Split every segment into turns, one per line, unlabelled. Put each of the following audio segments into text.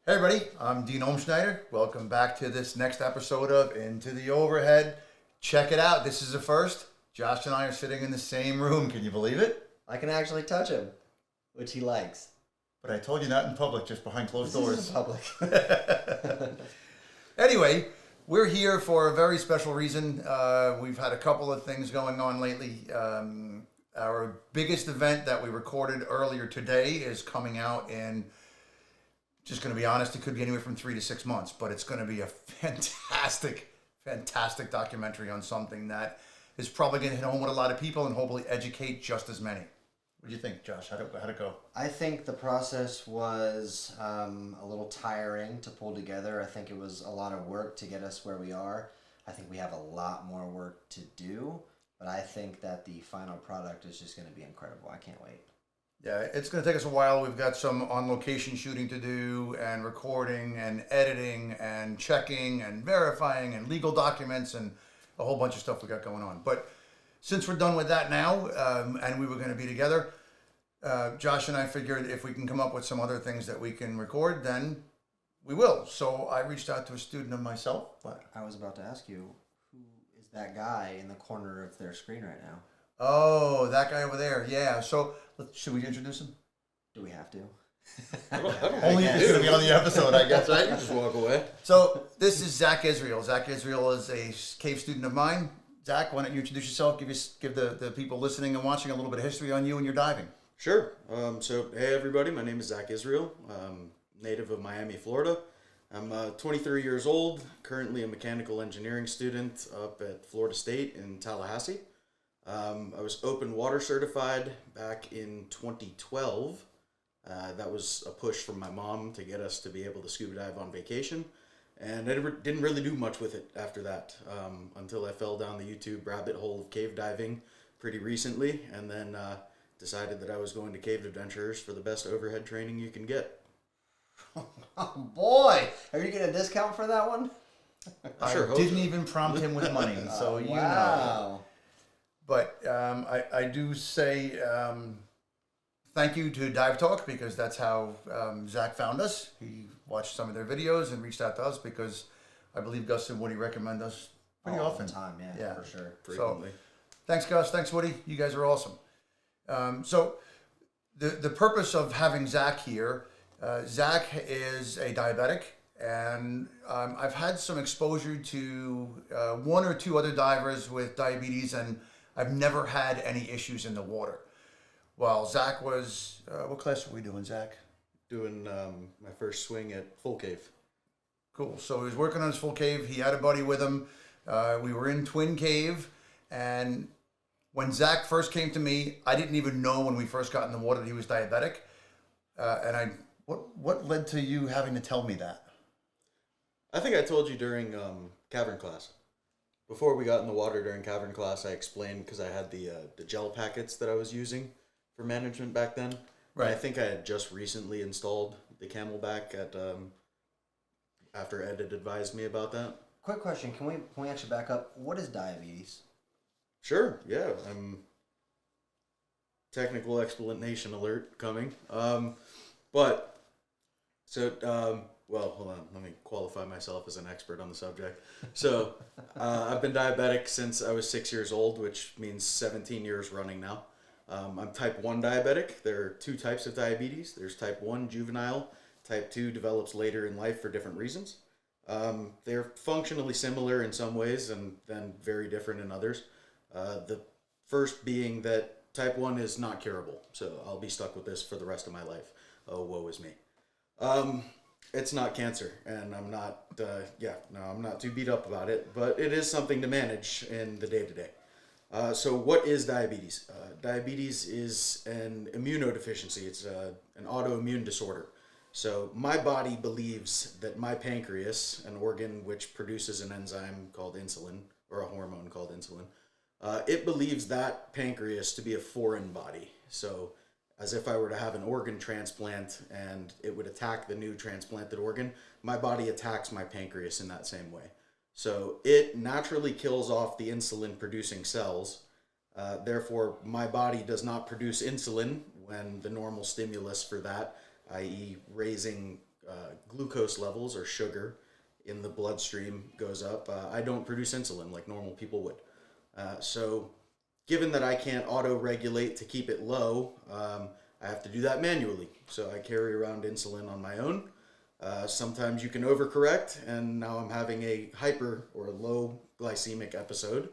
Hey everybody, I'm Dene Schneider. Welcome back to this next episode of Into the Overhead. Check it out. This is the first. Josh and I are sitting in the same room. Can you believe it?
I can actually touch him, which he likes.
But I told you not in public, just behind closed doors.
This is in public.
Anyway, we're here for a very special reason. We've had a couple of things going on lately. Our biggest event that we recorded earlier today is coming out in, just going to be honest, it could be anywhere from 3 to 6 months, but it's going to be a fantastic documentary on something that is probably going to hit home with a lot of people and hopefully educate just as many. What do you think, Josh? How'd it go?
I think the process was a little tiring to pull together. I think it was a lot of work to get us where we are. I think we have a lot more work to do, but I think that the final product is just going to be incredible. I can't wait.
Yeah, it's going to take us a while. We've got some on-location shooting to do and recording and editing and checking and verifying and legal documents and a whole bunch of stuff we got going on. But since we're done with that now and we were going to be together, Josh and I figured if we can come up with some other things that we can record, then we will. So I reached out to a student of myself. But
I was about to ask you, who is that guy in the corner of their screen right now?
Oh, that guy over there. Yeah. So should we introduce him?
Do we have to?
Only if it's going to be on the episode, I guess, right?
Just walk away.
So this is Zach Israel. Zach Israel is a cave student of mine. Zach, why don't you introduce yourself? Give the people listening and watching a little bit of history on you and your diving.
Sure. Hey everybody, my name is Zach Israel. Native of Miami, Florida. I'm 23 years old, currently a mechanical engineering student up at Florida State in Tallahassee. I was open water certified back in 2012. That was a push from my mom to get us to be able to scuba dive on vacation. And I didn't really do much with it after that until I fell down the YouTube rabbit hole of cave diving pretty recently, and then decided that I was going to Cave Adventurers for the best overhead training you can get.
Oh boy! Are you getting a discount for that one?
I
Sure
didn't even prompt him with money, so you know. But I do say thank you to Dive Talk, because that's how Zach found us. He watched some of their videos and reached out to us because I believe Gus and Woody recommend us pretty often.
All the time, yeah, for sure.
Frequently.
So, thanks, Gus. Thanks, Woody. You guys are awesome. So the purpose of having Zach here, Zach is a diabetic, and I've had some exposure to one or two other divers with diabetes, and I've never had any issues in the water. Well, Zach was, what class were we doing, Zach?
Doing my first swing at full cave.
Cool. So he was working on his full cave. He had a buddy with him. We were in Twin Cave, and when Zach first came to me, I didn't even know when we first got in the water that he was diabetic. What led to you having to tell me that?
I think I told you during cavern class. Before we got in the water during cavern class, I explained because I had the gel packets that I was using for management back then.
Right.
And I think I had just recently installed the Camelback at after Ed had advised me about that.
Quick question: Can we actually back up? What is diabetes?
Sure. Yeah. Technical explanation alert coming. Well, hold on. Let me qualify myself as an expert on the subject. So, I've been diabetic since I was 6 years old, which means 17 years running now. I'm type 1 diabetic. There are two types of diabetes. There's type 1 juvenile. Type 2 develops later in life for different reasons. They're functionally similar in some ways and then very different in others. The first being that type 1 is not curable. So I'll be stuck with this for the rest of my life. Oh, woe is me. It's not cancer, and I'm not, I'm not too beat up about it, but it is something to manage in the day-to-day. So what is diabetes? Diabetes is an immunodeficiency. It's an autoimmune disorder. So my body believes that my pancreas, an organ which produces an enzyme called insulin, or a hormone called insulin, it believes that pancreas to be a foreign body. So as if I were to have an organ transplant and it would attack the new transplanted organ, my body attacks my pancreas in that same way. So it naturally kills off the insulin-producing cells. Therefore, my body does not produce insulin when the normal stimulus for that, i.e. raising glucose levels or sugar in the bloodstream goes up. I don't produce insulin like normal people would. So given that I can't auto-regulate to keep it low, I have to do that manually. So I carry around insulin on my own. Sometimes you can overcorrect, and now I'm having a hyper or a low glycemic episode.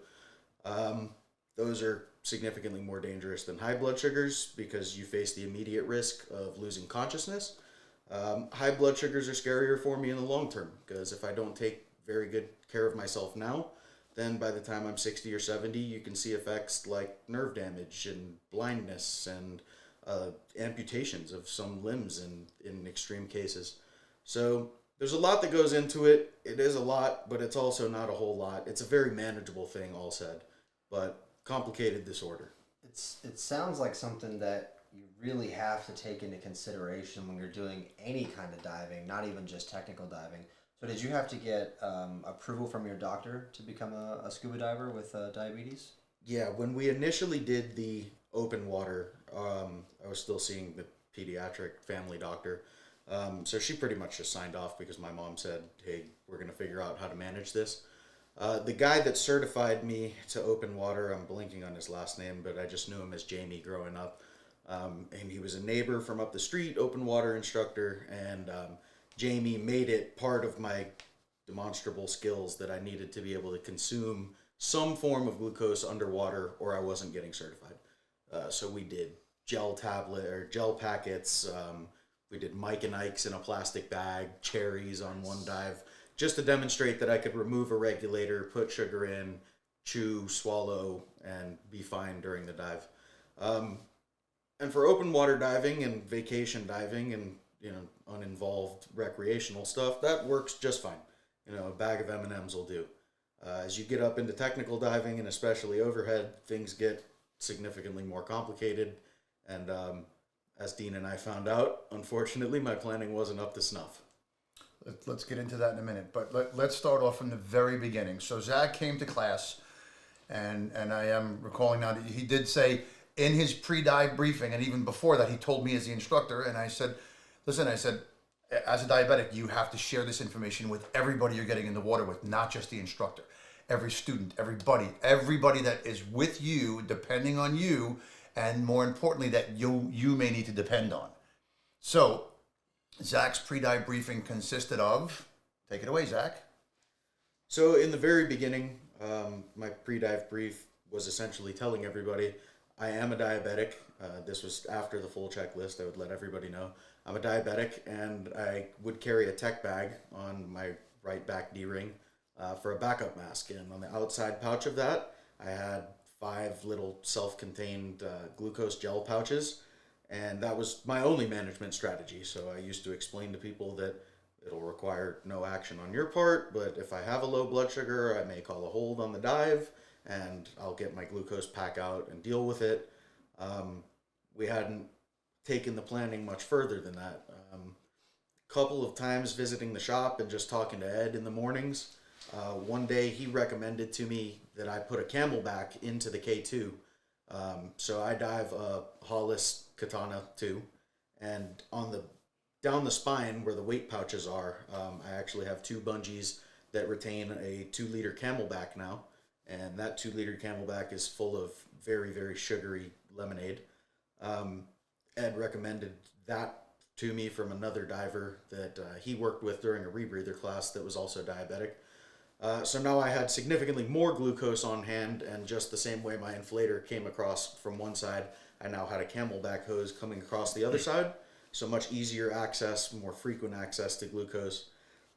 Those are significantly more dangerous than high blood sugars because you face the immediate risk of losing consciousness. High blood sugars are scarier for me in the long term because if I don't take very good care of myself now, then by the time I'm 60 or 70, you can see effects like nerve damage and blindness and amputations of some limbs in extreme cases. So there's a lot that goes into it. It is a lot, but it's also not a whole lot. It's a very manageable thing, all said, but complicated disorder.
It sounds like something that you really have to take into consideration when you're doing any kind of diving, not even just technical diving. So did you have to get approval from your doctor to become a scuba diver with diabetes?
Yeah, when we initially did the open water, I was still seeing the pediatric family doctor. So she pretty much just signed off because my mom said, hey, we're going to figure out how to manage this. The guy that certified me to open water, I'm blanking on his last name, but I just knew him as Jamie growing up. And he was a neighbor from up the street, open water instructor, and Jamie made it part of my demonstrable skills that I needed to be able to consume some form of glucose underwater or I wasn't getting certified. So we did gel packets, we did Mike and Ike's in a plastic bag, cherries on one dive, just to demonstrate that I could remove a regulator, put sugar in, chew, swallow, and be fine during the dive. And for open water diving and vacation diving and uninvolved recreational stuff, that works just fine. A bag of M&Ms will do. As you get up into technical diving and especially overhead, things get significantly more complicated. And as Dene and I found out, unfortunately, my planning wasn't up to snuff.
Let's get into that in a minute, but let's start off from the very beginning. So Zach came to class, and I am recalling now that he did say in his pre-dive briefing, and even before that, he told me as the instructor, and I said, listen, as a diabetic, you have to share this information with everybody you're getting in the water with, not just the instructor. Every student, everybody that is with you, depending on you, and more importantly, that you may need to depend on. So Zach's pre-dive briefing consisted of, take it away, Zach.
So in the very beginning, my pre-dive brief was essentially telling everybody, I am a diabetic. This was after the full checklist. I would let everybody know I'm a diabetic, and I would carry a tech bag on my right back D-ring for a backup mask. And on the outside pouch of that, I had 5 little self-contained glucose gel pouches, and that was my only management strategy. So I used to explain to people that it'll require no action on your part, but if I have a low blood sugar, I may call a hold on the dive, and I'll get my glucose pack out and deal with it. We hadn't taken the planning much further than that. Couple of times visiting the shop and just talking to Ed in the mornings. One day he recommended to me that I put a camelback into the K2. So I dive a Hollis Katana 2, and down the spine where the weight pouches are, I actually have 2 bungees that retain a 2-liter camelback now, and that 2-liter camelback is full of very, very sugary lemonade. Ed recommended that to me from another diver that he worked with during a rebreather class that was also diabetic. So now I had significantly more glucose on hand, and just the same way my inflator came across from one side, I now had a camelback hose coming across the other side. So much easier access, more frequent access to glucose.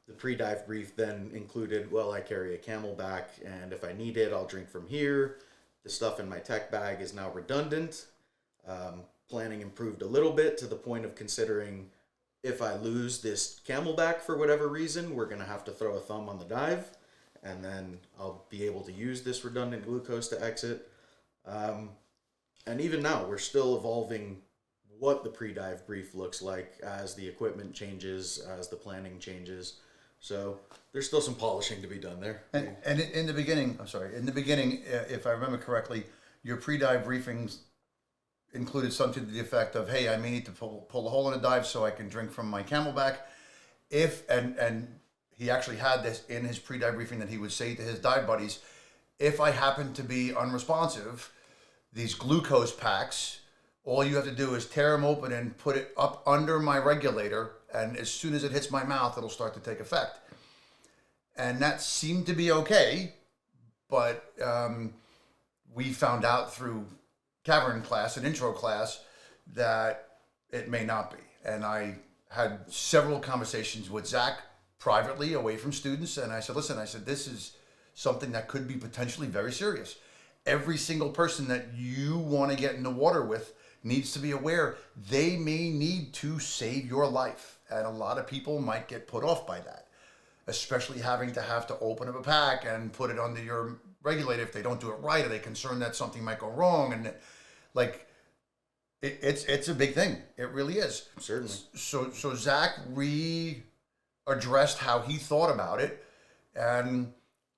The pre-dive brief then included, well, I carry a camelback, and if I need it, I'll drink from here. The stuff in my tech bag is now redundant. Planning improved a little bit to the point of considering if I lose this camelback for whatever reason, we're going to have to throw a thumb on the dive, and then I'll be able to use this redundant glucose to exit. And even now, we're still evolving what the pre-dive brief looks like as the equipment changes, as the planning changes. So there's still some polishing to be done there.
And in the beginning, if I remember correctly, your pre-dive briefings included something to the effect of, hey, I may need to pull a hole in a dive so I can drink from my camelback. if, and he actually had this in his pre-dive briefing, that he would say to his dive buddies, if I happen to be unresponsive, these glucose packs, all you have to do is tear them open and put it up under my regulator, and as soon as it hits my mouth, it'll start to take effect. And that seemed to be okay, but we found out through cavern class and intro class that it may not be. And I had several conversations with Zach privately, away from students, and I said, listen, this is something that could be potentially very serious. Every single person that you want to get in the water with needs to be aware they may need to save your life. And a lot of people might get put off by that, especially having to have to open up a pack and put it under your regulator. If they don't do it right, are they concerned that something might go wrong? And like, it's a big thing. It really is.
Certainly.
So Zach addressed how he thought about it and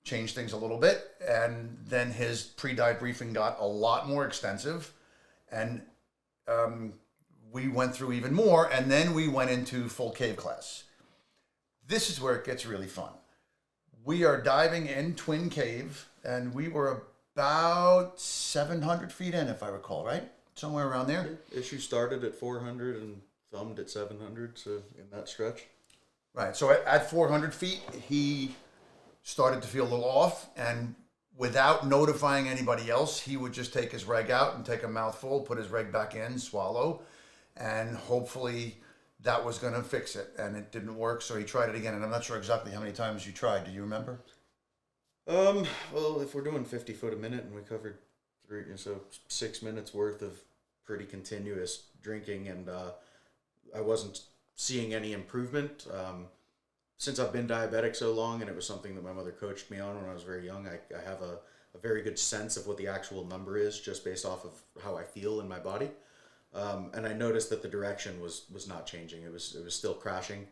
changed things a little bit. And then his pre-dive briefing got a lot more extensive. And we went through even more. And then we went into full cave class. This is where it gets really fun. We are diving in Twin Cave, and we were about 700 feet in, if I recall, right? Somewhere around there.
Issue started at 400 and thumbed at 700, so in that stretch.
Right. So at 400 feet, he started to feel a little off, and without notifying anybody else, he would just take his reg out and take a mouthful, put his reg back in, swallow, and hopefully that was going to fix it. And it didn't work, so he tried it again. And I'm not sure exactly how many times you tried. Do you remember?
Well, if we're doing 50 foot a minute and we covered 6 minutes worth of pretty continuous drinking, and I wasn't seeing any improvement. Since I've been diabetic so long, and it was something that my mother coached me on when I was very young, I have a very good sense of what the actual number is just based off of how I feel in my body. And I noticed that the direction was not changing. It was still crashing.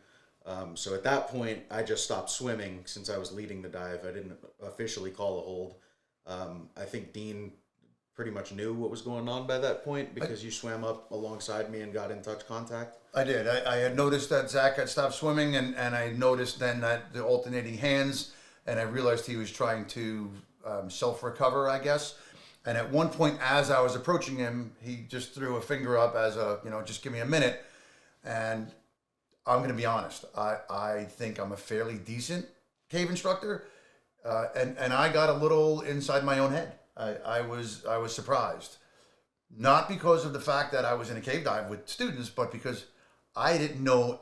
So at that point, I just stopped swimming since I was leading the dive. I didn't officially call a hold. I think Dean pretty much knew what was going on by that point because you swam up alongside me and got in touch contact.
I did. I had noticed that Zach had stopped swimming, and I noticed then that the alternating hands, and I realized he was trying to self-recover, I guess. And at one point, as I was approaching him, he just threw a finger up as just give me a minute. And I'm going to be honest. I think I'm a fairly decent cave instructor. And I got a little inside my own head. I was surprised. Not because of the fact that I was in a cave dive with students, but because I didn't know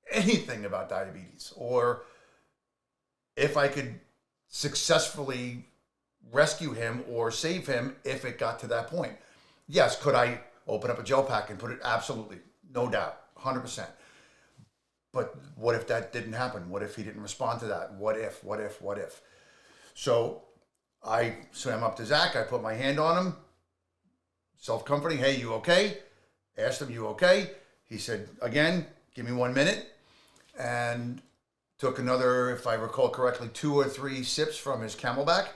anything about diabetes, or if I could successfully rescue him or save him if it got to that point. Yes, could I open up a gel pack and put it? Absolutely. No doubt. 100%. But what if that didn't happen? What if he didn't respond to that? What if? So I swam up to Zach. I put my hand on him, self-comforting. Hey, you okay? Asked him, you okay? He said, again, give me 1 minute. And took another, if I recall correctly, 2 or 3 sips from his Camelback.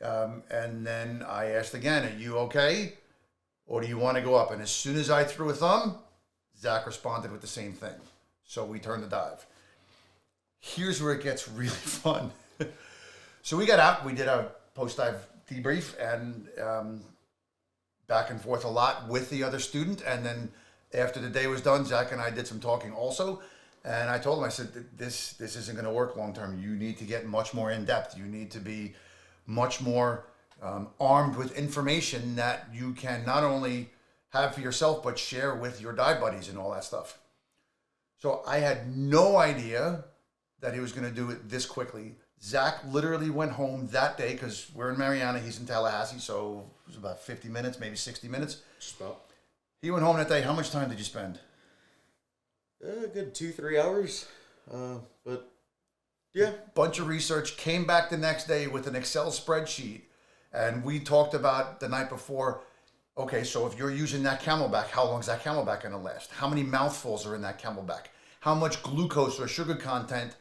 And then I asked again, are you okay? Or do you want to go up? And as soon as I threw a thumb, Zach responded with the same thing. So we turned the dive. Here's where it gets really fun. So we got out, we did a post-dive debrief, and back and forth a lot with the other student. And then after the day was done, Zach and I did some talking also. And I told him, I said, this isn't going to work long term. You need to get much more in depth. You need to be much more armed with information that you can not only have for yourself, but share with your dive buddies and all that stuff. So I had no idea that he was going to do it this quickly. Zach literally went home that day, because we're in Mariana, he's in Tallahassee, so it was about 50 minutes, maybe 60 minutes.
Just about.
He went home that day. How much time did you spend?
A good 2-3 hours. But yeah.
Bunch of research, came back the next day with an Excel spreadsheet, and we talked about the night before, okay, so if you're using that Camelback, how long is that Camelback going to last? How many mouthfuls are in that Camelback? How much glucose or sugar content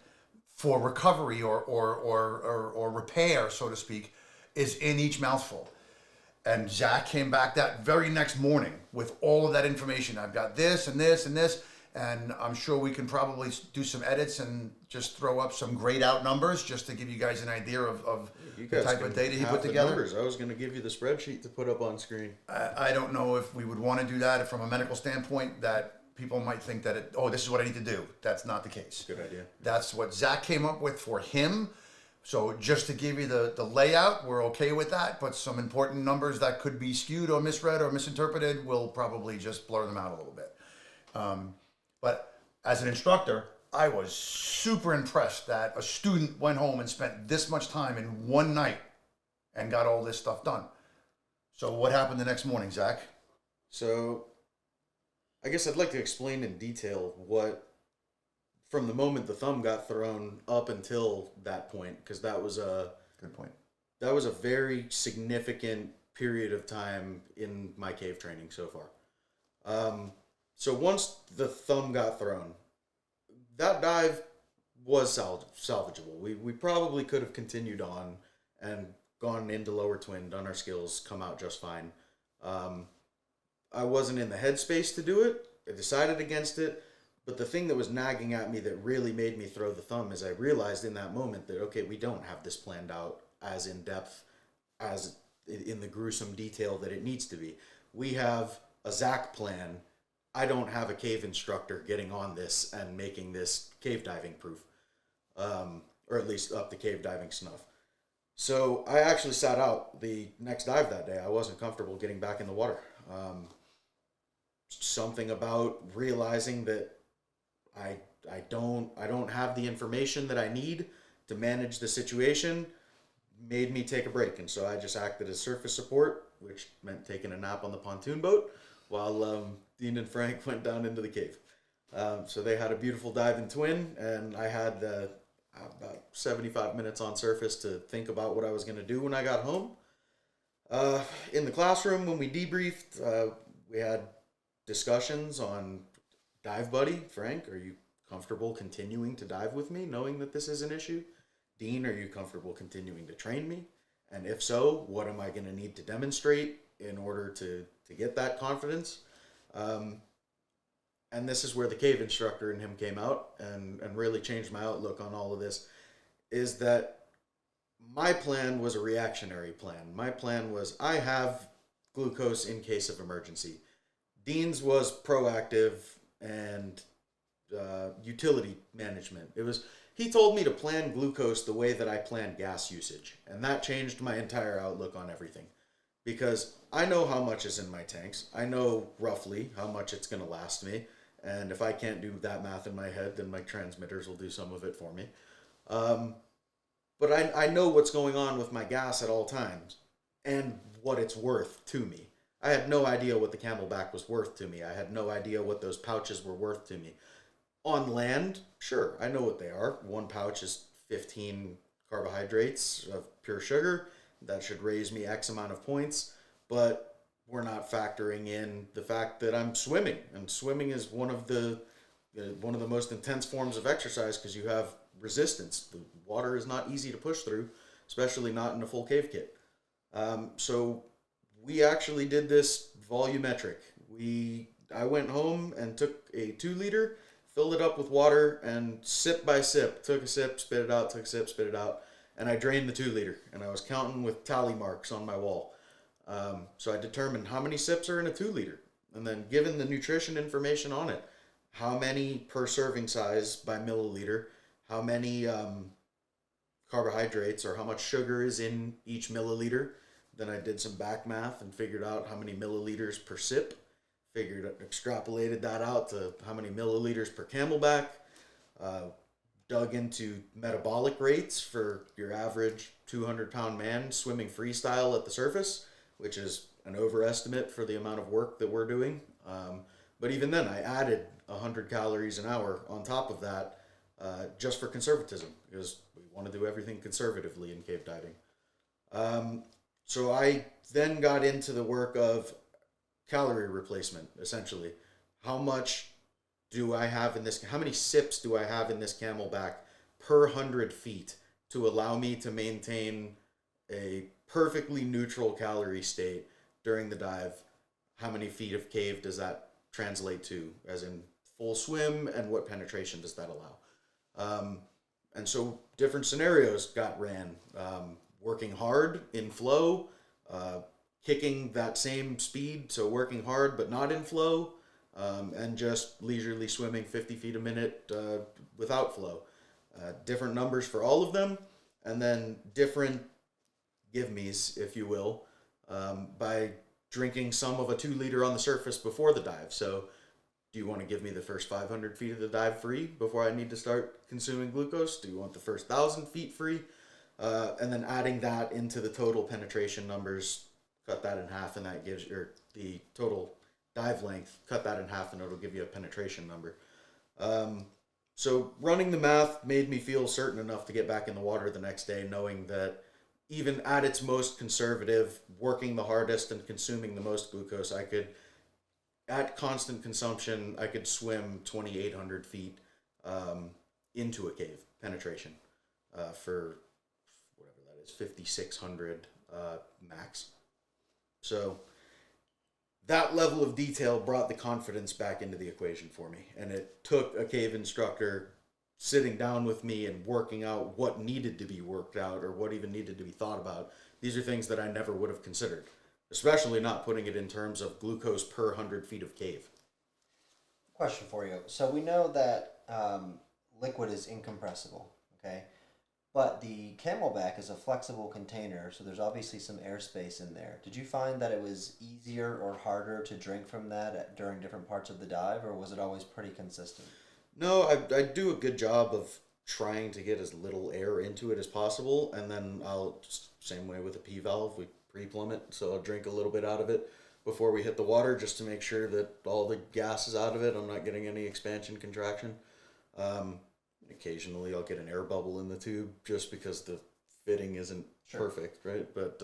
for recovery or repair, so to speak, is in each mouthful? And Zach came back that very next morning with all of that information. I've got this and this and this. And I'm sure we can probably do some edits and just throw up some grayed out numbers just to give you guys an idea of
You
the
guys
type
can
of data he
have
put
the
together.
numbers. I was going to give you the spreadsheet to put up on screen.
I don't know if we would want to do that from a medical standpoint, that people might think that this is what I need to do. That's not the case.
Good idea.
That's what Zach came up with for him. So just to give you the layout, we're okay with that, but some important numbers that could be skewed or misread or misinterpreted, we'll probably just blur them out a little bit. But as an instructor, I was super impressed that a student went home and spent this much time in one night and got all this stuff done. So what happened the next morning, Zach?
So I guess I'd like to explain in detail what, from the moment the thumb got thrown up until that point, because that was a
Good point.
that was a very significant period of time in my cave training so far. So once the thumb got thrown, that dive was salvageable. We probably could have continued on and gone into lower twin, done our skills, come out just fine. I wasn't in the headspace to do it. I decided against it. But the thing that was nagging at me that really made me throw the thumb is I realized in that moment that, okay, we don't have this planned out as in depth, as in the gruesome detail that it needs to be. We have a Zach plan. I don't have a cave instructor getting on this and making this cave diving proof, or at least up to cave diving snuff. So I actually sat out the next dive that day. I wasn't comfortable getting back in the water. Something about realizing that I don't have the information that I need to manage the situation made me take a break. And so I just acted as surface support, which meant taking a nap on the pontoon boat while Dene and Frank went down into the cave. So they had a beautiful dive and twin, and I had about 75 minutes on surface to think about what I was going to do when I got home. In the classroom, when we debriefed, we had discussions on dive buddy. Frank, are you comfortable continuing to dive with me, knowing that this is an issue? Dene, are you comfortable continuing to train me? And if so, what am I going to need to demonstrate in order to get that confidence? And this is where the cave instructor in him came out and really changed my outlook on all of this, is that my plan was a reactionary plan. My plan was, I have glucose in case of emergency. Dean's was proactive and utility management. He told me to plan glucose the way that I planned gas usage, and that changed my entire outlook on everything, because I know how much is in my tanks. I know roughly how much it's going to last me, and if I can't do that math in my head, then my transmitters will do some of it for me. But I know what's going on with my gas at all times and what it's worth to me. I had no idea what the Camelback was worth to me. I had no idea what those pouches were worth to me. On land, sure, I know what they are. One pouch is 15 carbohydrates of pure sugar. That should raise me X amount of points. But we're not factoring in the fact that I'm swimming. And swimming is one of the most intense forms of exercise because you have resistance. The water is not easy to push through, especially not in a full cave kit. So we actually did this volumetric. I went home and took a 2-liter, filled it up with water, and sip by sip, took a sip, spit it out, took a sip, spit it out, and I drained the 2-liter, and I was counting with tally marks on my wall. So I determined how many sips are in a 2-liter, and then given the nutrition information on it, how many per serving size by milliliter, how many carbohydrates or how much sugar is in each milliliter. Then I did some back math and figured out how many milliliters per sip. Extrapolated that out to how many milliliters per Camelback. Dug into metabolic rates for your average 200-pound man swimming freestyle at the surface, which is an overestimate for the amount of work that we're doing. But even then, I added 100 calories an hour on top of that just for conservatism, because we want to do everything conservatively in cave diving. So I then got into the work of calorie replacement, essentially. How much do I have in this? How many sips do I have in this Camelback per 100 feet to allow me to maintain a perfectly neutral calorie state during the dive? How many feet of cave does that translate to, as in full swim, and what penetration does that allow. And so different scenarios got ran. Working hard in flow, kicking that same speed, so working hard but not in flow, and just leisurely swimming 50 feet a minute without flow. Different numbers for all of them, and then different give-me's, if you will, by drinking some of a 2-liter on the surface before the dive. So do you want to give me the first 500 feet of the dive free before I need to start consuming glucose? Do you want the first 1,000 feet free? And then adding that into the total penetration numbers, cut that in half, and that gives you the total dive length, cut that in half, and it'll give you a penetration number. So running the math made me feel certain enough to get back in the water the next day, knowing that even at its most conservative, working the hardest and consuming the most glucose, I could, at constant consumption, I could swim 2,800 feet into a cave penetration for whatever that is, 5,600 max. So that level of detail brought the confidence back into the equation for me. And it took a cave instructor sitting down with me and working out what needed to be worked out or what even needed to be thought about. These are things that I never would have considered, especially not putting it in terms of glucose per 100 feet of cave.
Question for you. So we know that liquid is incompressible, okay? But the Camelback is a flexible container, so there's obviously some airspace in there. Did you find that it was easier or harder to drink from that during different parts of the dive, or was it always pretty consistent?
No, I do a good job of trying to get as little air into it as possible, and then I'll, same way with a P-valve, we pre-plumb it, so I'll drink a little bit out of it before we hit the water just to make sure that all the gas is out of it. I'm not getting any expansion, contraction. Occasionally I'll get an air bubble in the tube just because the fitting isn't perfect, right? But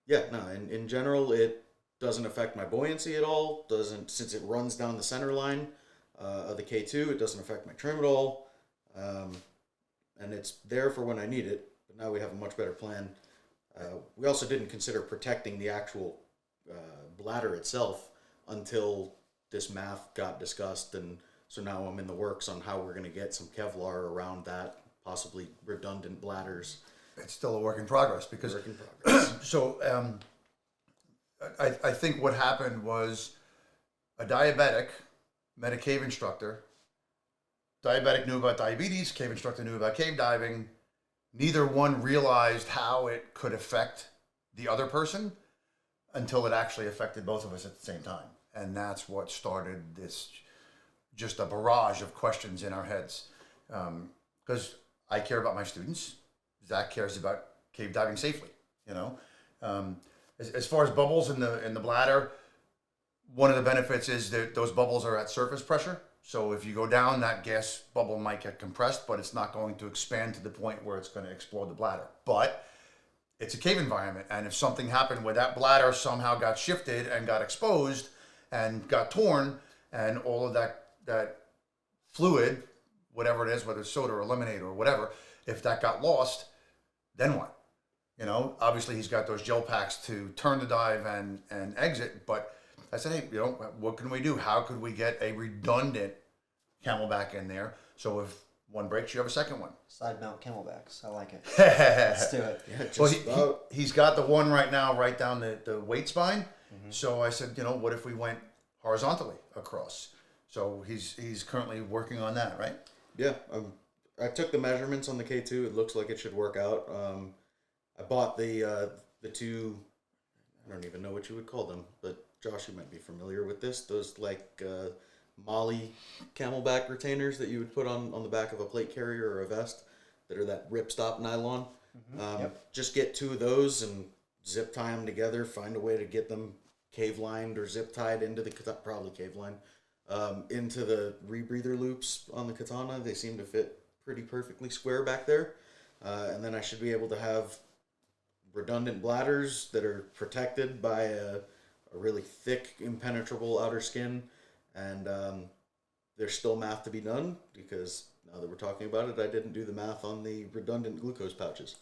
yeah, no, in general, it doesn't affect my buoyancy at all. Doesn't, since it runs down the center line of the K2, it doesn't affect my trim at all. And it's there for when I need it, but now we have a much better plan. We also didn't consider protecting the actual bladder itself until this math got discussed, and so now I'm in the works on how we're going to get some Kevlar around that, possibly redundant bladders.
It's still a work in progress because
Work in progress.
so I think what happened was a diabetic met a cave instructor. Diabetic knew about diabetes, cave instructor knew about cave diving. Neither one realized how it could affect the other person until it actually affected both of us at the same time. And that's what started this, just a barrage of questions in our heads. Because I care about my students. Zach cares about cave diving safely, you know. As far as bubbles in the bladder, one of the benefits is that those bubbles are at surface pressure. So if you go down, that gas bubble might get compressed, but it's not going to expand to the point where it's going to explode the bladder. But it's a cave environment, and if something happened where that bladder somehow got shifted and got exposed and got torn, and all of that fluid, whatever it is, whether it's soda or lemonade or whatever, if that got lost, then what? You know, obviously he's got those gel packs to turn the dive and exit, but I said, hey, you know, what can we do? How could we get a redundant Camelback in there so if one breaks, you have a second one?
Side mount Camelbacks. I like it. Let's do it.
Yeah,
Well, he's got the one right now right down the weight spine. Mm-hmm. So I said, you know, what if we went horizontally across? So he's currently working on that, right?
Yeah, I took the measurements on the K2. It looks like it should work out. I bought the two, I don't even know what you would call them, but Josh, you might be familiar with this. Those like Molly Camelback retainers that you would put on the back of a plate carrier or a vest that are that ripstop nylon. Mm-hmm. Just get two of those and zip tie them together. Find a way to get them cave lined or zip tied into the probably cave line into the rebreather loops on the katana. They seem to fit pretty perfectly square back there, and then I should be able to have redundant bladders that are protected by a really thick, impenetrable outer skin, and there's still math to be done, because now that we're talking about it, I didn't do the math on the redundant glucose pouches.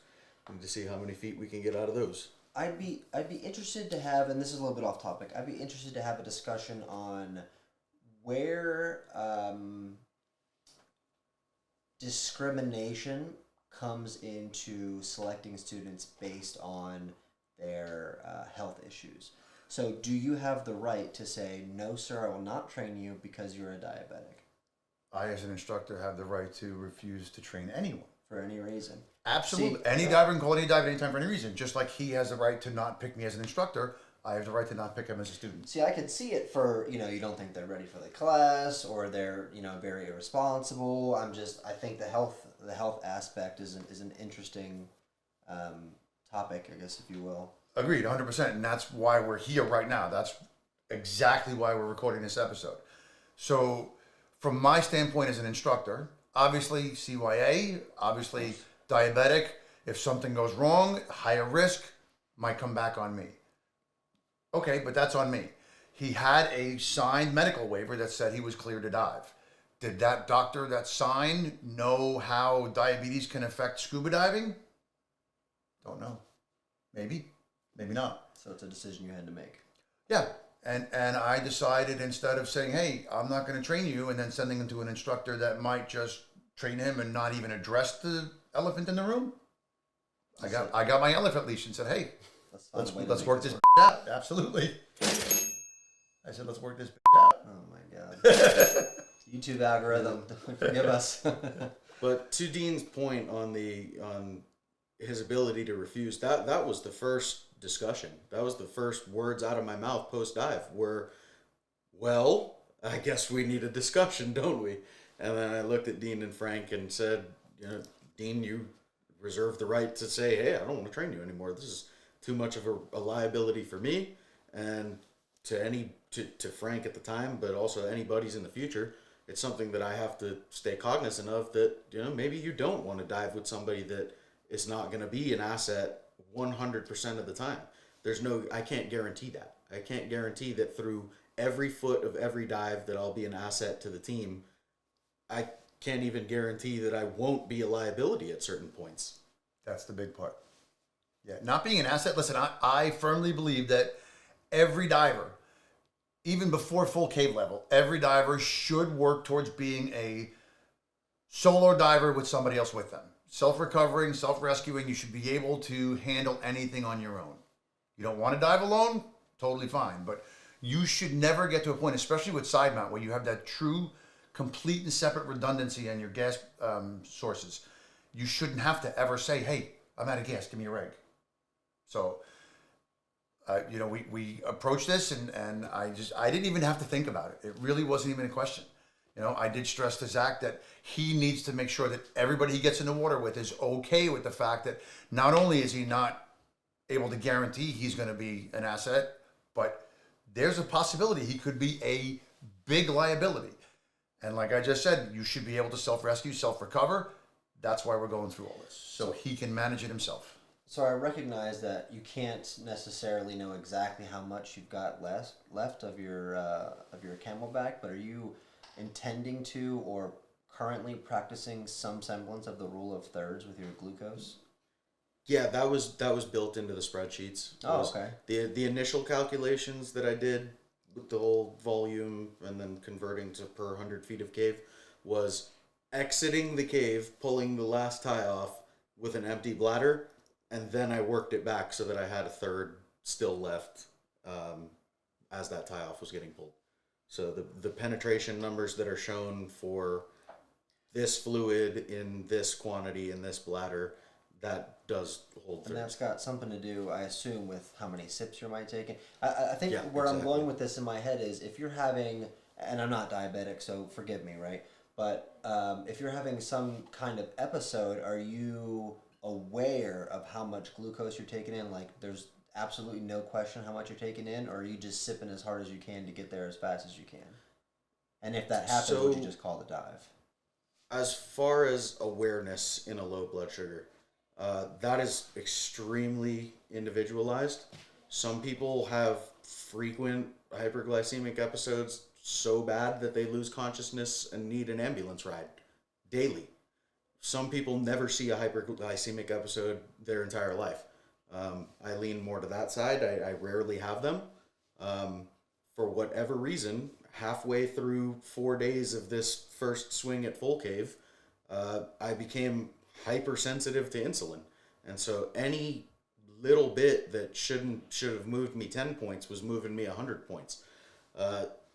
I need to see how many feet we can get out of those.
I'd be interested to have, and this is a little bit off topic, I'd be interested to have a discussion on where discrimination comes into selecting students based on their health issues. So, do you have the right to say, no, sir, I will not train you because you're a diabetic
I, as an instructor, have the right to refuse to train anyone.
for any reason?
Absolutely.
See,
Any diver can call any diver anytime for any reason. Just like he has the right to not pick me as an instructor, I have the right to not pick him as a student.
See, I can see it for, you don't think they're ready for the class or they're, very irresponsible. I think the health aspect is an interesting topic, I guess, if you will.
Agreed, 100%. And that's why we're here right now. That's exactly why we're recording this episode. So, from my standpoint as an instructor, obviously CYA, obviously diabetic. If something goes wrong, higher risk, might come back on me. Okay, but that's on me. He had a signed medical waiver that said he was clear to dive. Did that doctor that signed know how diabetes can affect scuba diving? Don't know. Maybe, maybe not.
So it's a decision you had to make.
Yeah, and I decided, instead of saying, hey, I'm not going to train you, and then sending him to an instructor that might just train him and not even address the elephant in the room, I got my elephant leash and said, hey, let's work this out. Absolutely. I said, let's work this out.
Oh my God. YouTube algorithm, forgive us.
But to Dean's point on his ability to refuse, that was the first discussion. That was the first words out of my mouth post dive were, well, I guess we need a discussion, don't we? And then I looked at Dean and Frank and said, Dean, you reserve the right to say, hey, I don't want to train you anymore. This is too much of a liability for me and to Frank at the time, but also anybody's in the future. It's something that I have to stay cognizant of, that maybe you don't want to dive with somebody that is not going to be an asset 100% of the time. I can't guarantee that. I can't guarantee that through every foot of every dive that I'll be an asset to the team. I can't even guarantee that I won't be a liability at certain points.
That's the big part. Yeah, not being an asset. Listen, I firmly believe that every diver, even before full cave level, every diver should work towards being a solo diver with somebody else with them. Self-recovering, self-rescuing, you should be able to handle anything on your own. You don't want to dive alone? Totally fine. But you should never get to a point, especially with side mount, where you have that true, complete and separate redundancy on your gas sources. You shouldn't have to ever say, hey, I'm out of gas, give me a rig. So, we approached this and I didn't even have to think about it. It really wasn't even a question. I did stress to Zach that he needs to make sure that everybody he gets in the water with is okay with the fact that not only is he not able to guarantee he's going to be an asset, but there's a possibility he could be a big liability. And like I just said, you should be able to self-rescue, self-recover. That's why we're going through all this, so he can manage it himself.
So I recognize that you can't necessarily know exactly how much you've got left of your Camelback, but are you intending to or currently practicing some semblance of the rule of thirds with your glucose?
Yeah, that was built into the spreadsheets.
Oh, okay.
The initial calculations that I did with the whole volume and then converting to per 100 feet of cave was exiting the cave, pulling the last tie off with an empty bladder, and then I worked it back so that I had a third still left as that tie off was getting pulled. So the penetration numbers that are shown for this fluid in this quantity in this bladder, that does hold thirds.
And that's got something to do, I assume, with how many sips you might take. I think where
exactly.
I'm going with this in my head is, if you're having, and I'm not diabetic, so forgive me, right? But if you're having some kind of episode, are you aware of how much glucose you're taking in? Like, there's absolutely no question how much you're taking in, or are you just sipping as hard as you can to get there as fast as you can? And if that happens, would you just call the dive?
As far as awareness in a low blood sugar, that is extremely individualized. Some people have frequent hyperglycemic episodes so bad that they lose consciousness and need an ambulance ride daily. Some people never see a hyperglycemic episode their entire life. I lean more to that side. I rarely have them. for whatever reason, halfway through 4 days of this first swing at Full Cave, I became hypersensitive to insulin. And so any little bit that should have moved me 10 points was moving me 100 points.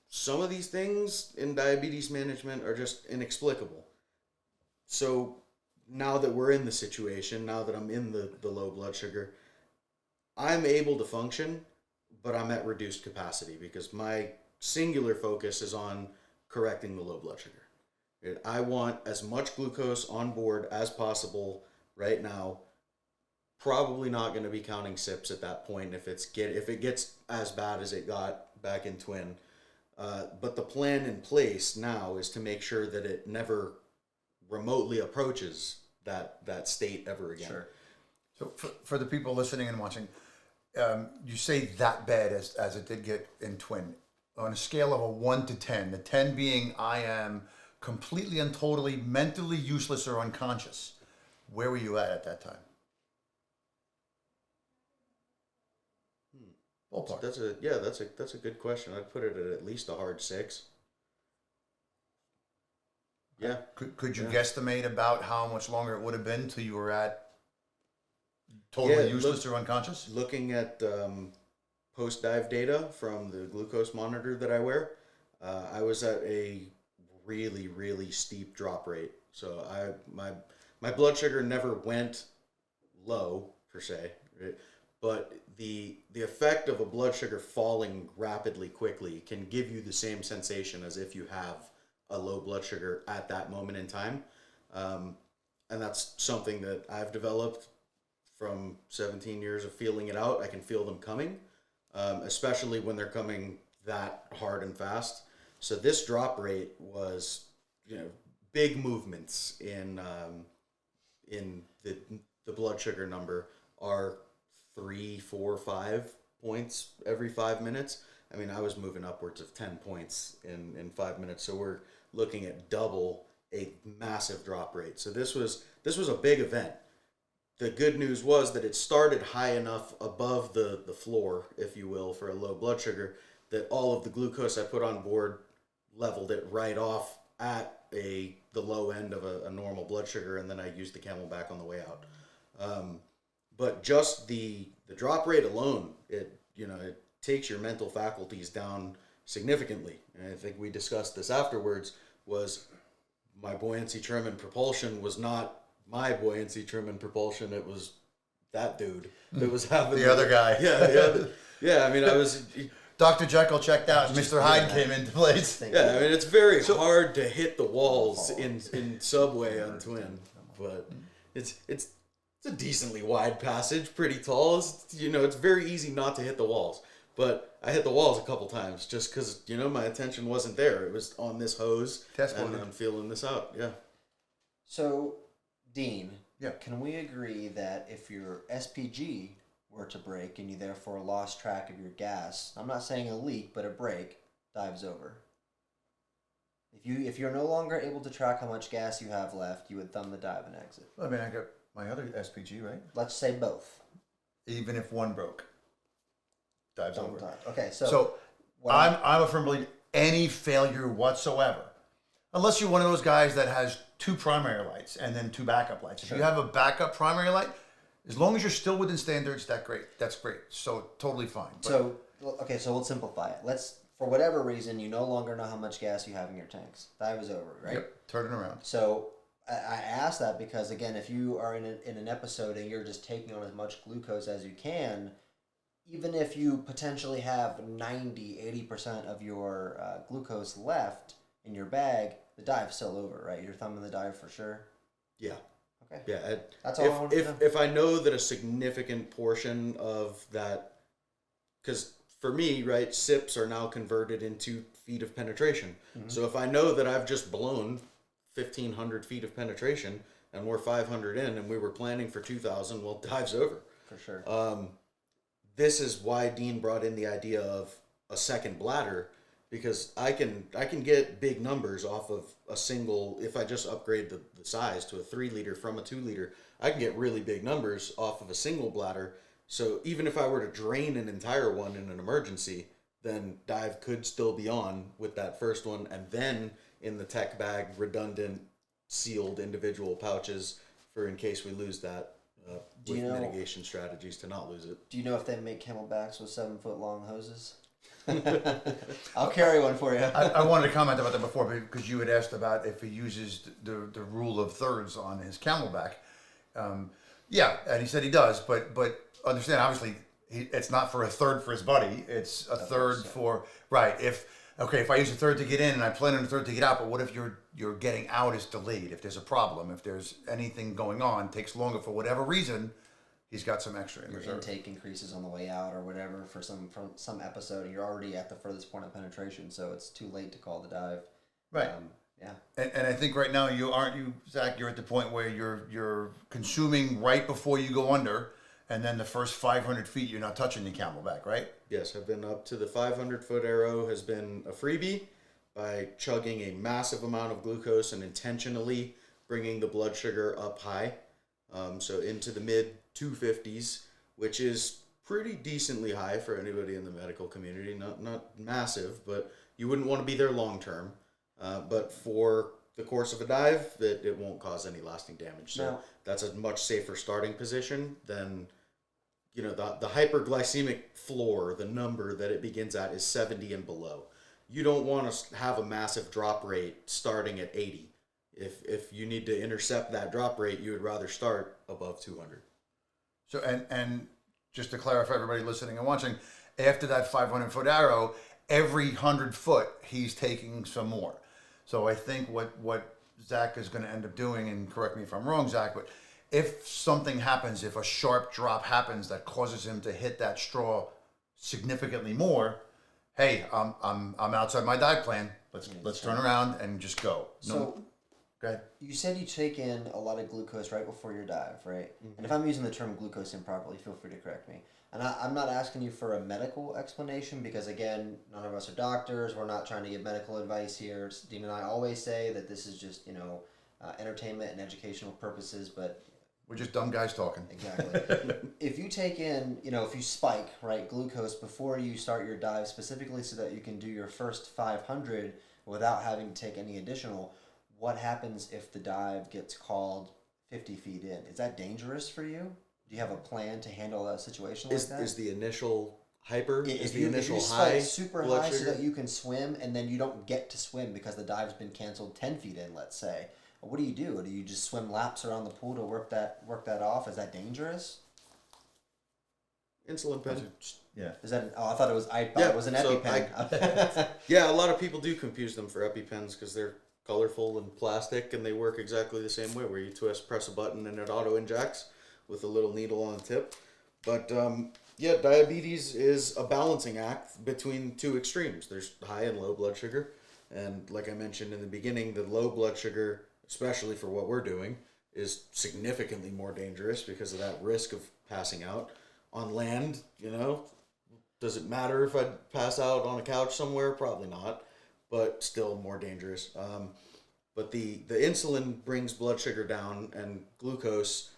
Some of these things in diabetes management are just inexplicable. So now that we're in the situation, now that I'm in the low blood sugar, I'm able to function, but I'm at reduced capacity because my singular focus is on correcting the low blood sugar. I want as much glucose on board as possible right now. Probably not going to be counting sips at that point if it gets as bad as it got back in Twin. But the plan in place now is to make sure that it never remotely approaches that state ever again.
Sure.
So for the people listening and watching, you say that bad as it did get in Twin. On a scale of a 1 to 10, the 10 being I am completely and totally mentally useless or unconscious, where were you at that time? Ballpark.
That's a good question. I'd put it at least a hard 6. Yeah.
Could you guesstimate about how much longer it would have been till you were at totally useless or unconscious?
Looking at post-dive data from the glucose monitor that I wear, I was at a really, really steep drop rate. So my blood sugar never went low per se, right? But the effect of a blood sugar falling rapidly quickly can give you the same sensation as if you have a low blood sugar at that moment in time. And that's something that I've developed from 17 years of feeling it out. I can feel them coming, especially when they're coming that hard and fast. So this drop rate was, big movements in the blood sugar number are 3, 4, 5 points every 5 minutes. I mean, I was moving upwards of 10 points in 5 minutes. So we're looking at double a massive drop rate. So this was a big event. The good news was that it started high enough above the floor, if you will, for a low blood sugar, that all of the glucose I put on board leveled it right off at the low end of a normal blood sugar, and then I used the Camelback on the way out. But just the drop rate alone, it takes your mental faculties down significantly. And I think we discussed this afterwards, was my buoyancy, trim, and propulsion was not my buoyancy, trim, and propulsion. It was that dude that was having
the other guy.
Yeah. I mean, I was...
Dr. Jekyll checked out and Mr. Hyde came into place.
Yeah, I mean, it's very hard to hit the walls in Subway on Twin, but it's a decently wide passage, pretty tall. It's very easy not to hit the walls. But I hit the walls a couple times just because, my attention wasn't there. It was on this hose, and I'm feeling this out, yeah.
So, Dean,
yeah,
can we agree that if your SPG were to break and you therefore lost track of your gas, I'm not saying a leak, but a break, dives over? If you're no longer able to track how much gas you have left, you would thumb the dive and exit.
Well, I mean, I got my other SPG, right?
Let's say both.
Even if one broke, dives over.
Okay,
so I'm a firm believer any failure whatsoever, unless you're one of those guys that has 2 primary lights and then 2 backup lights. If you have a backup primary light, as long as you're still within standards, that's great. So totally fine. But,
so we'll simplify it. For whatever reason, you no longer know how much gas you have in your tanks. Dive is over, right?
Yep, turn it around.
So I ask that because, again, if you are in an episode and you're just taking on as much glucose as you can, even if you potentially have 90-80% of your glucose left in your bag, the dive's still over, right? You're thumbing the dive for sure?
Yeah.
Okay.
Yeah.
That's all I want to know.
If I know that a significant portion of that, because for me, right, sips are now converted into feet of penetration. Mm-hmm. So if I know that I've just blown 1,500 feet of penetration and we're 500 in and we were planning for 2,000, well, dive's over.
For sure.
This is why Dean brought in the idea of a second bladder, because I can get big numbers off of a single. If I just upgrade the size to a 3-liter from a 2-liter, I can get really big numbers off of a single bladder. So even if I were to drain an entire one in an emergency, then dive could still be on with that first one, and then in the tech bag, redundant, sealed individual pouches for in case we lose that, with mitigation strategies to not lose it.
Do you know if they make camelbacks with 7-foot long hoses? I'll carry one for you.
I wanted to comment about that before because you had asked about if he uses the rule of thirds on his Camelback. Yeah, and he said he does, but understand, obviously, it's not for a third for his buddy. It's a third for, right, if I use a third to get in and I plan on a third to get out, but what if your getting out is delayed? If there's a problem, if there's anything going on, takes longer for whatever reason, he's got some extra in
your
reserve.
Intake increases on the way out or whatever from some episode, and you're already at the furthest point of penetration, so it's too late to call the dive.
Right.
Yeah.
And I think right now Zach, you're at the point where you're consuming right before you go under, and then the first 500 feet you're not touching the Camelback, right?
Yes, I've been up to the 500-foot arrow has been a freebie by chugging a massive amount of glucose and intentionally bringing the blood sugar up high. So into the mid 250s, which is pretty decently high for anybody in the medical community. Not massive, but you wouldn't want to be there long term. But for the course of a dive, that it won't cause any lasting damage. So that's a much safer starting position than, the hyperglycemic floor. The number that it begins at is 70 and below. You don't want to have a massive drop rate starting at 80. If you need to intercept that drop rate, you would rather start above 200.
So and just to clarify, everybody listening and watching, after that 500-foot arrow, every 100 foot he's taking some more. So I think what Zach is going to end up doing, and correct me if I'm wrong, Zach, but if something happens, if a sharp drop happens that causes him to hit that straw significantly more, hey, I'm outside my dive plan. Let's turn around and just go.
So
go ahead.
You said you take in a lot of glucose right before your dive, right? Mm-hmm. And if I'm using the term glucose improperly, feel free to correct me. And I'm not asking you for a medical explanation because, again, none of us are doctors. We're not trying to give medical advice here. Dene and I always say that this is just, entertainment and educational purposes, but...
We're just dumb guys talking.
Exactly. If you take in, if you spike, right, glucose before you start your dive specifically so that you can do your first 500 without having to take any additional, what happens if the dive gets called 50 feet in? Is that dangerous for you? Do you have a plan to handle a situation like that?
Is the initial hyper?
If
the
you
initial
spike
high
super
blood
high
sugar?
so that you can swim and then you don't get to swim because the dive's been canceled 10 feet in, let's say. What do? Do you just swim laps around the pool to work that off? Is that dangerous?
Insulin pen.
Yeah.
Is that? I thought it was. I thought it was an EpiPen.
Yeah, a lot of people do confuse them for EpiPens because they're colorful and plastic, and they work exactly the same way, where you press a button, and it auto injects with a little needle on the tip. But diabetes is a balancing act between two extremes. There's high and low blood sugar, and like I mentioned in the beginning, the low blood sugar, especially for what we're doing, is significantly more dangerous because of that risk of passing out. On land, does it matter if I pass out on a couch somewhere? Probably not, but still more dangerous. But the insulin brings blood sugar down, and glucose,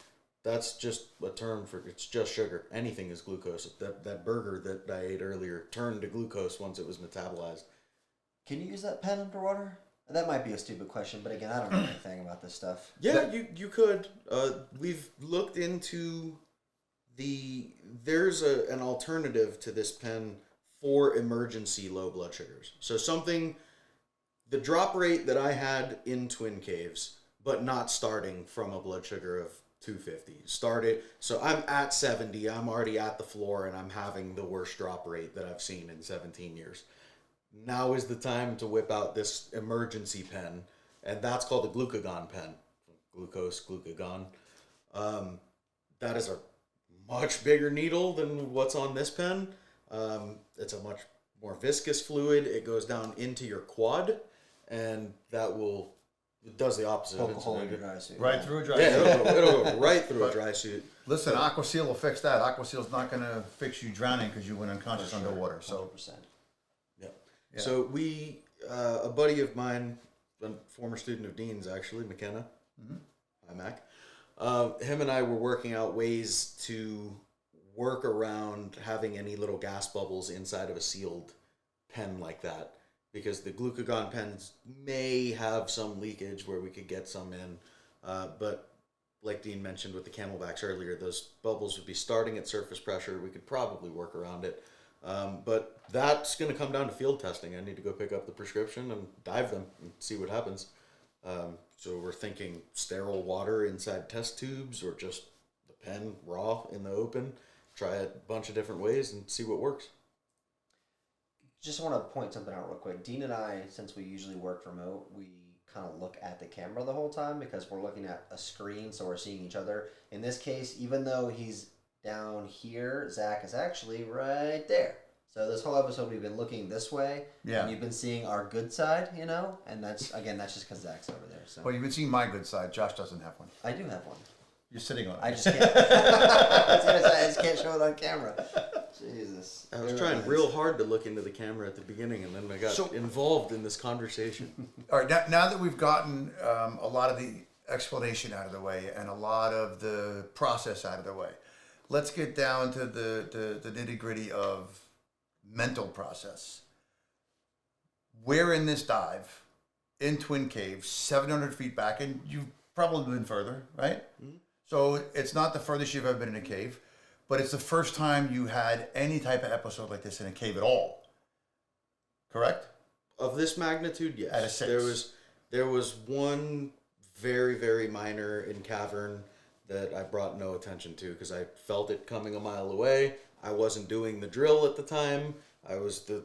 that's just a term for, it's just sugar. Anything is glucose. That burger that I ate earlier turned to glucose once it was metabolized.
Can you use that pen underwater? That might be a stupid question, but again, I don't know anything about this stuff.
Yeah, you could. We've looked into there's an alternative to this pen for emergency low blood sugars. So the drop rate that I had in Twin Caves, but not starting from a blood sugar of 250. So I'm at 70, I'm already at the floor, and I'm having the worst drop rate that I've seen in 17 years. Now is the time to whip out this emergency pen, and that's called the glucagon pen. Glucose, glucagon. That is a much bigger needle than what's on this pen. It's a much more viscous fluid. It goes down into your quad, and it does the opposite.
Poke a hole in your dry suit.
Right through a dry suit.
Yeah, it'll go right through a dry suit.
Listen, AquaSeal will fix that. AquaSeal's not going to fix you drowning because you went unconscious underwater. So
100%.
Yeah.
So a buddy of mine, a former student of Dean's actually, McKenna, hi Mac, him and I were working out ways to work around having any little gas bubbles inside of a sealed pen like that, because the glucagon pens may have some leakage where we could get some in. But like Dean mentioned with the Camelbacks earlier, those bubbles would be starting at surface pressure. We could probably work around it. But that's going to come down to field testing. I need to go pick up the prescription and dive them and see what happens. So we're thinking sterile water inside test tubes, or just the pen raw in the open. Try it a bunch of different ways and see what works.
Just want to point something out real quick. Dean and I, since we usually work remote, we kind of look at the camera the whole time because we're looking at a screen, so we're seeing each other. In this case, even though he's down here, Zach is actually right there. So this whole episode we've been looking this way, and you've been seeing our good side, you know, and that's just because Zach's over there. So.
Well, you've been seeing my good side. Josh doesn't have one.
I do have one.
You're sitting on it.
I just can't. I just can't show it on camera. Jesus.
I was trying real hard to look into the camera at the beginning, and then I got involved in this conversation.
All right, now that we've gotten a lot of the explanation out of the way and a lot of the process out of the way, let's get down to the nitty-gritty of mental process. We're in this dive in Twin Caves, 700 feet back, and you've probably been further, right? Mm-hmm. So it's not the furthest you've ever been in a cave, but it's the first time you had any type of episode like this in a cave at all. Correct?
Of this magnitude, yes.
At a 6.
There was one very, very minor in cavern that I brought no attention to because I felt it coming a mile away. I wasn't doing the drill at the time. I was the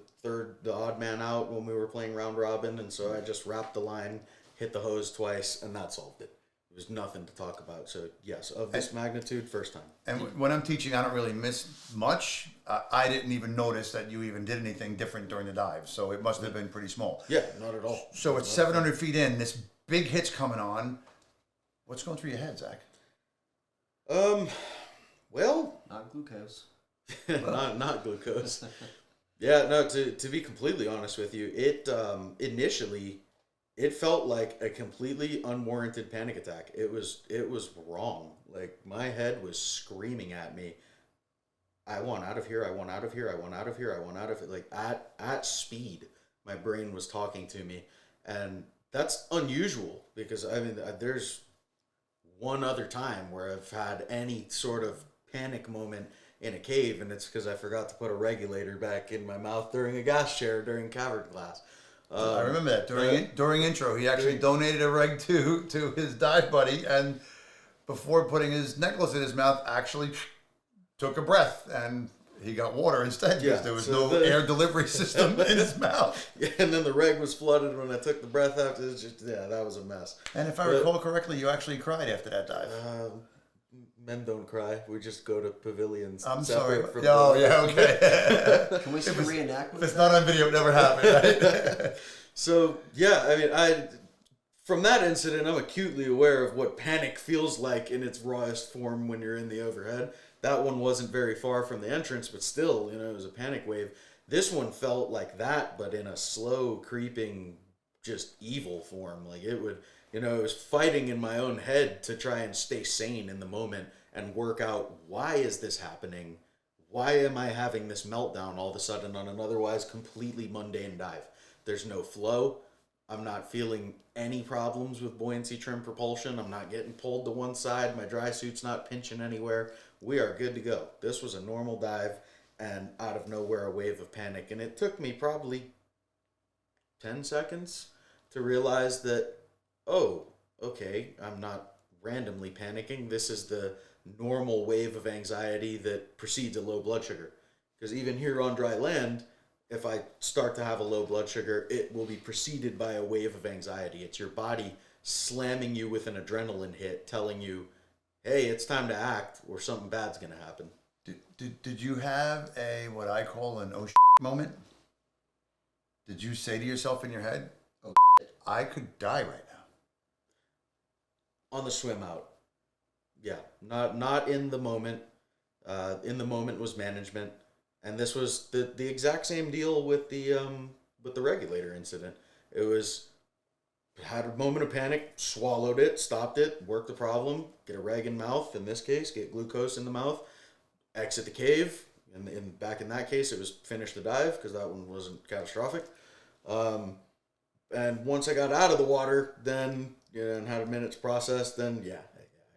odd man out when we were playing round robin, and so I just wrapped the line, hit the hose twice, and that solved it. There was nothing to talk about. So yes, of this magnitude, first time. And
when I'm teaching, I don't really miss much. I didn't even notice that you even did anything different during the dive, so it must have been pretty small.
Yeah, not at all.
So it's 700 feet in, this big hit's coming on. What's going through your head, Zach?
Well,
not glucose.
not glucose. Yeah, no, to be completely honest with you, it initially it felt like a completely unwarranted panic attack. It was wrong. Like my head was screaming at me, I want out of here, I want out of here, I want out of here, I want out of it. Like at speed, my brain was talking to me, and that's unusual because I mean there's one other time where I've had any sort of panic moment in a cave, and it's because I forgot to put a regulator back in my mouth during a gas chair during cavern class.
I remember that during intro, he actually donated a reg to his dive buddy, and before putting his necklace in his mouth, actually took a breath, and he got water instead because there was no air delivery system in his mouth.
Yeah, and then the reg was flooded when I took the breath out. It was just that was a mess.
And if I recall correctly, you actually cried after that dive.
Men don't cry. We just go to pavilions.
I'm sorry. Okay.
Can we see a reenactment?
If it's not on video, it never happened, right?
So, yeah, I mean, from that incident, I'm acutely aware of what panic feels like in its rawest form when you're in the overhead. That one wasn't very far from the entrance, but still, it was a panic wave. This one felt like that, but in a slow, creeping, just evil form. Like it would, it was fighting in my own head to try and stay sane in the moment and work out, why is this happening? Why am I having this meltdown all of a sudden on an otherwise completely mundane dive? There's no flow. I'm not feeling any problems with buoyancy, trim, propulsion. I'm not getting pulled to one side. My dry suit's not pinching anywhere. We are good to go. This was a normal dive, and out of nowhere, a wave of panic. And it took me probably 10 seconds to realize that, oh, okay, I'm not randomly panicking. This is the normal wave of anxiety that precedes a low blood sugar. Because even here on dry land, if I start to have a low blood sugar, it will be preceded by a wave of anxiety. It's your body slamming you with an adrenaline hit, telling you, hey, it's time to act or something bad's going to happen.
Did you have what I call an oh moment? Did you say to yourself in your head, oh, I could die right now?
On the swim out. Yeah, not in the moment. In the moment was management. And this was the exact same deal with the regulator incident. It was, had a moment of panic, swallowed it, stopped it, worked the problem, get a reg in mouth, in this case, get glucose in the mouth, exit the cave, And back in that case, it was finish the dive because that one wasn't catastrophic. And once I got out of the water, then and had a minute to process, then I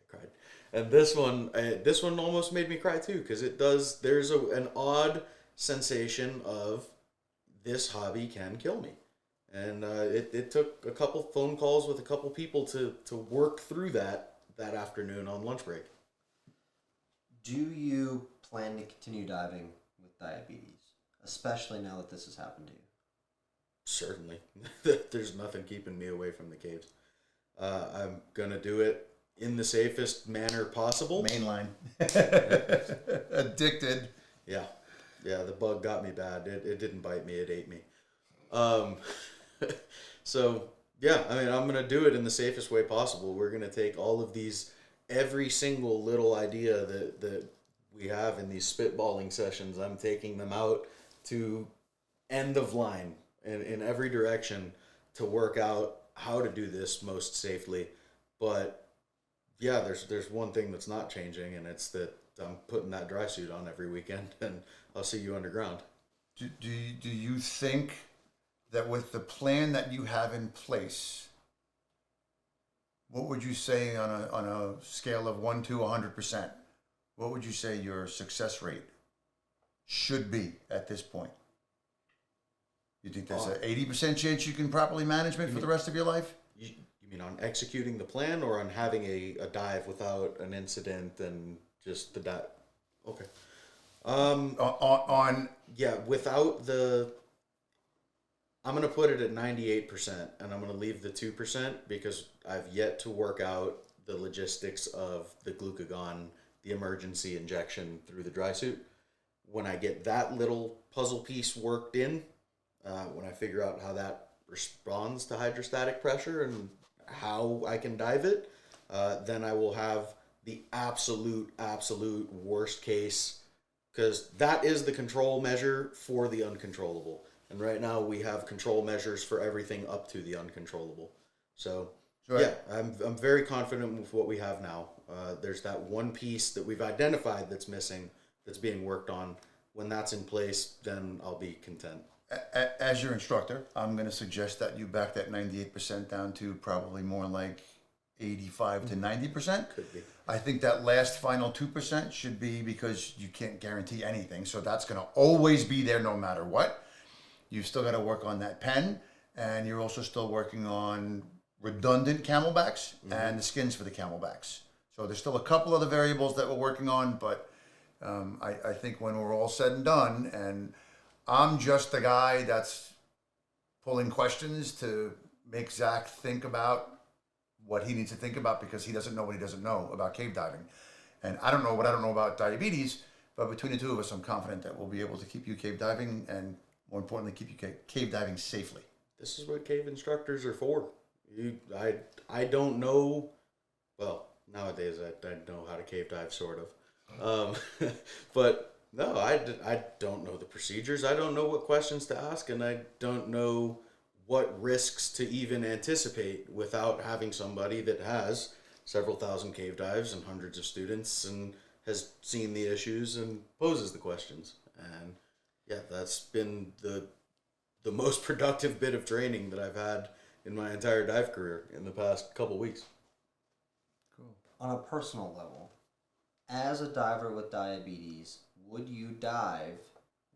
cried. And this one almost made me cry too because it does. There's an odd sensation of this hobby can kill me, and it took a couple phone calls with a couple people to work through that afternoon on lunch break.
Do you plan to continue diving with diabetes, especially now that this has happened to you?
Certainly. There's nothing keeping me away from the caves. I'm going to do it in the safest manner possible.
Mainline. Addicted.
Yeah. Yeah, the bug got me bad. It didn't bite me, it ate me. So, yeah, I mean, I'm going to do it in the safest way possible. We're going to take all of these, every single little idea that we have in these spitballing sessions, I'm taking them out to end of line in every direction to work out how to do this most safely. But yeah, there's one thing that's not changing, and it's that I'm putting that dry suit on every weekend, and I'll see you underground.
Do you think that with the plan that you have in place, what would you say on a scale of 1 to 100%? What would you say your success rate should be at this point? You think there's an 80% chance you can properly manage it for the rest of your life?
You mean on executing the plan or on having a dive without an incident and just the dive? Okay. Yeah, without the... I'm going to put it at 98%, and I'm going to leave the 2% because I've yet to work out the logistics of the glucagon, the emergency injection through the dry suit. When I get that little puzzle piece worked in, when I figure out how that responds to hydrostatic pressure and how I can dive it, then I will have the absolute worst case, because that is the control measure for the uncontrollable. And right now we have control measures for everything up to the uncontrollable. So yeah, I'm very confident with what we have now. There's that one piece that we've identified that's missing, that's being worked on. When that's in place, then I'll be content.
As your instructor, I'm going to suggest that you back that 98% down to probably more like 85 to 90%.
Could be.
I think that last final 2% should be, because you can't guarantee anything, so that's going to always be there no matter what. You've still got to work on that pen, and you're also still working on redundant camelbacks and the skins for the camelbacks. So there's still a couple other variables that we're working on, but I think when we're all said and done, and I'm just the guy that's pulling questions to make Zach think about what he needs to think about, because he doesn't know what he doesn't know about cave diving. And I don't know what I don't know about diabetes, but between the two of us, I'm confident that we'll be able to keep you cave diving, and more importantly, keep you cave diving safely.
This is what cave instructors are for. I don't know, well, nowadays I know how to cave dive, sort of. But no, I don't know the procedures. I don't know what questions to ask, and I don't know what risks to even anticipate without having somebody that has several thousand cave dives and hundreds of students and has seen the issues and poses the questions. And yeah, that's been the most productive bit of training that I've had in my entire dive career in the past couple weeks.
Cool. On a personal level, as a diver with diabetes, would you dive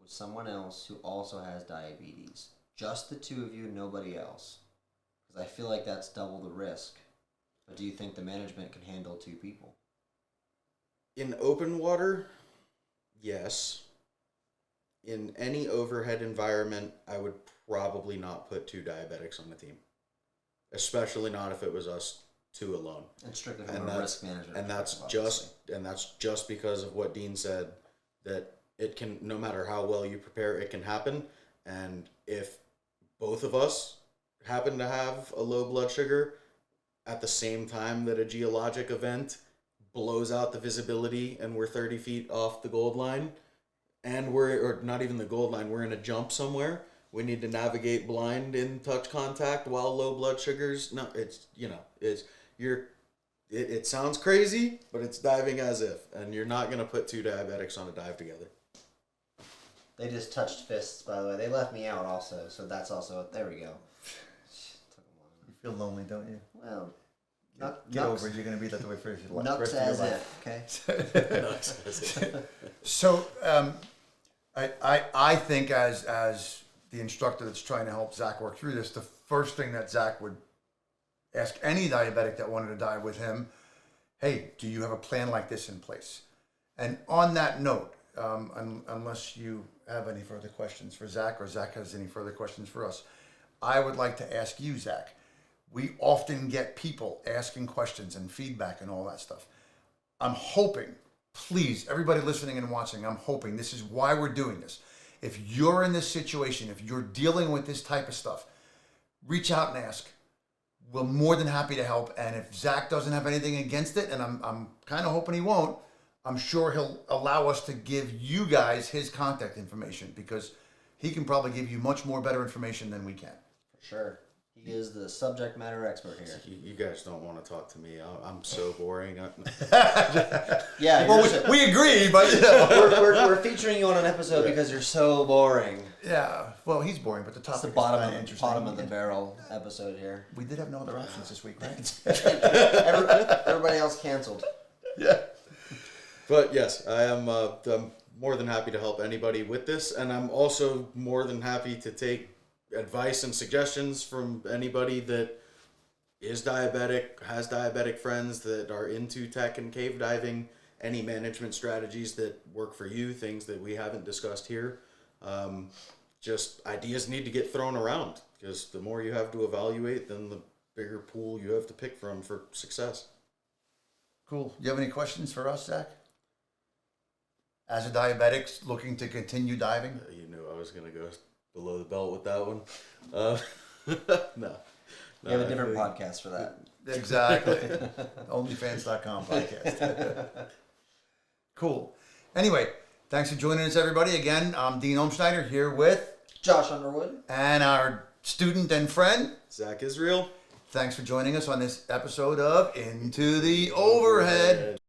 with someone else who also has diabetes? Just the two of you, nobody else? Because I feel like that's double the risk. But do you think the management can handle two people?
In open water, yes. In any overhead environment, I would probably not put two diabetics on the team. Especially not if it was us two alone.
And strictly from a risk management.
And that's just because of what Dean said, that it can, no matter how well you prepare, it can happen. And if both of us happen to have a low blood sugar at the same time that a geologic event blows out the visibility and we're 30 feet off the gold line, and or not even the gold line, we're in a jump somewhere, we need to navigate blind in touch contact while low blood sugars. No, it sounds crazy, but it's diving as if, and you're not going to put two diabetics on a dive together.
They just touched fists, by the way. They left me out also, so that's also... There we go.
You feel lonely, don't you?
Well,
Get over it. You're going to be that way for your life.
Nuts as if, okay?
Nuts as if.
So, I think as the instructor that's trying to help Zach work through this, the first thing that Zach would ask any diabetic that wanted to dive with him, hey, do you have a plan like this in place? And on that note, unless you have any further questions for Zach or Zach has any further questions for us, I would like to ask you, Zach. We often get people asking questions and feedback and all that stuff. I'm hoping, please, everybody listening and watching, I'm hoping this is why we're doing this. If you're in this situation, if you're dealing with this type of stuff, reach out and ask. We're more than happy to help. And if Zach doesn't have anything against it, and I'm kind of hoping he won't, I'm sure he'll allow us to give you guys his contact information because he can probably give you much more better information than we can.
For sure. He is the subject matter expert here.
You guys don't want to talk to me. I'm so boring.
Yeah,
Well, we agree, but you know.
we're featuring you on an episode because you're so boring.
Yeah, well, he's boring, but the topic
It's the
is
bottom
kinda interesting.
bottom of the barrel episode here.
We did have no other options this week, right?
Everybody else canceled.
Yeah.
But yes, I'm more than happy to help anybody with this, and I'm also more than happy to take advice and suggestions from anybody that is diabetic, has diabetic friends that are into tech and cave diving, any management strategies that work for you, things that we haven't discussed here. Just ideas need to get thrown around because the more you have to evaluate, then the bigger pool you have to pick from for success.
Cool. You have any questions for us, Zach? As a diabetic looking to continue diving?
You knew I was going to go below the belt with that one. No.
We have a different podcast for that.
Exactly. Onlyfans.com podcast. Cool. Anyway, thanks for joining us, everybody. Again, I'm Dean Olmschneider here with
Josh Underwood.
and our student and friend.
Zach Israel.
Thanks for joining us on this episode of Into the Overhead.